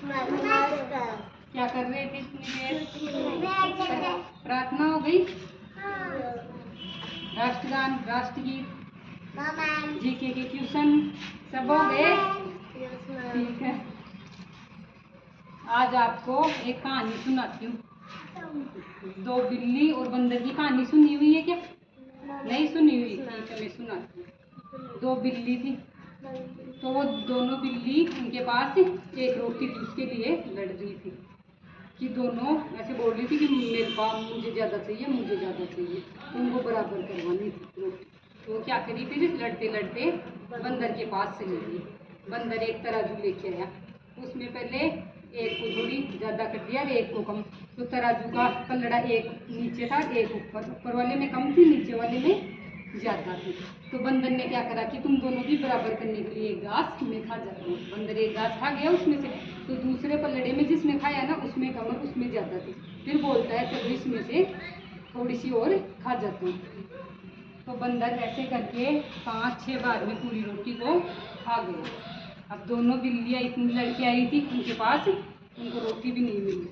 क्या कर रहे थे इतनी देर? प्रार्थना हो गई? राष्ट्रगान, राष्ट्रगीत, जीके के ट्यूशन सब हो गए? ठीक है। आज आपको एक कहानी सुनाती हूँ। दो बिल्ली और बंदर की कहानी सुनी हुई है क्या? नहीं सुनी हुई? ठीक है, मैं सुनाती हूँ। दो बिल्ली थी, तो वो दोनों बिल्ली, उनके पास एक रोटी थी, उसके लिए लड़ रही थी कि दोनों ऐसे बोल रही थी कि मेरे पास मुझे ज़्यादा चाहिए, मुझे ज़्यादा चाहिए, तो उनको बराबर करवानी थी रोटी। तो वो क्या करी थी, लड़ते लड़ते बंदर के पास चली गई। बंदर एक तराजू लेके आया, उसमें पहले एक को थोड़ी ज़्यादा कर दिया और एक को कम। तो तराजू का पलड़ा एक नीचे था, एक ऊपर, ऊपर वाले में कम थी, नीचे वाले में ज़्यादा थी। तो बंदर ने क्या करा कि तुम दोनों की बराबर करने के लिए एक घास मैं खा जाता हूँ। बंदर एक घास खा गया उसमें से, तो दूसरे पलड़े में जिसमें खाया ना उसमें कम और उसमें ज़्यादा थी। फिर बोलता है चलो इसमें से थोड़ी सी और खा जाता हूँ। तो बंदर ऐसे करके 5-6 बार में पूरी रोटी को खा गया। अब दोनों बिल्लियाँ इतनी लड़के आई थी, उनके पास उनको रोटी भी नहीं मिली।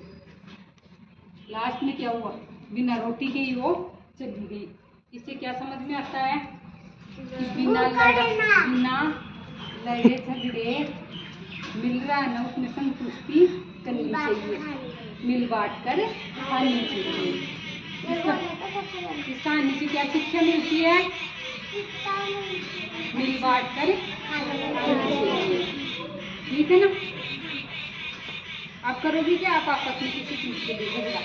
लास्ट में क्या हुआ, बिना रोटी के ही वो चली गई। इससे क्या समझ में आता है कि बिना लड़े झगड़े मिल रहा है ना, उसमें संतुष्टि करनी चाहिए, मिल बांट कर खानी चाहिए। इस कहानी से क्या शिक्षा मिलती है? मिल बांट कर खानी चाहिए। ठीक है ना? आप करोगे क्या? आप आपस में किसी चीज के लिए झगड़ा,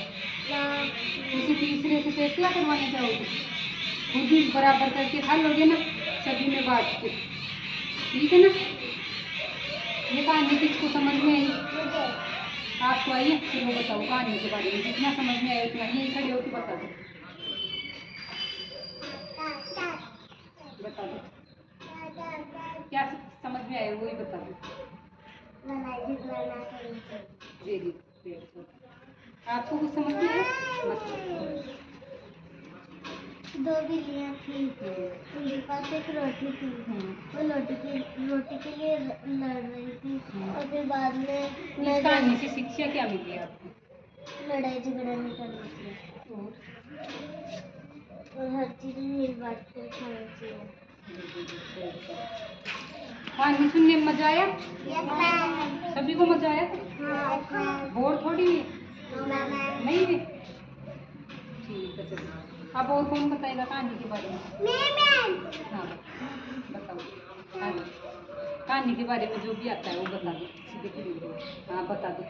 किसी तीसरे से फैसला करवाने जाओगे? खुद भी बराबर करके खा लोगे ना, सभी में बांट के। ठीक है ना? ये कहानी किसको समझ में आई? आपको आई है? चलो बताओ कहानी के बारे में, जितना समझ में आया उतना। यही खड़े हो के बता दो, बता दो क्या समझ में आया, वही बता दो। Very good. आपको कुछ समझ में आया? दो बिल्लियाँ थी, उनके पास एक रोटी थी। वो रोटी के लिए लड़ रही थी, और फिर बाद में इस कहानी से शिक्षा क्या मिली आपको? लड़ाई झगड़ा नहीं करना चाहिए और हर चीज मिल बांट कर खाना चाहिए। कहानी सुनने में मजा आया? सभी को मजा आया? बोर थोड़ी नहीं है? ठीक है, चलो अब और कौन बताएगा कहानी के बारे में? हाँ बताओ, कहानी के बारे में जो भी आता है वो बता दो। सीधे खड़ी हो। हाँ बता दो।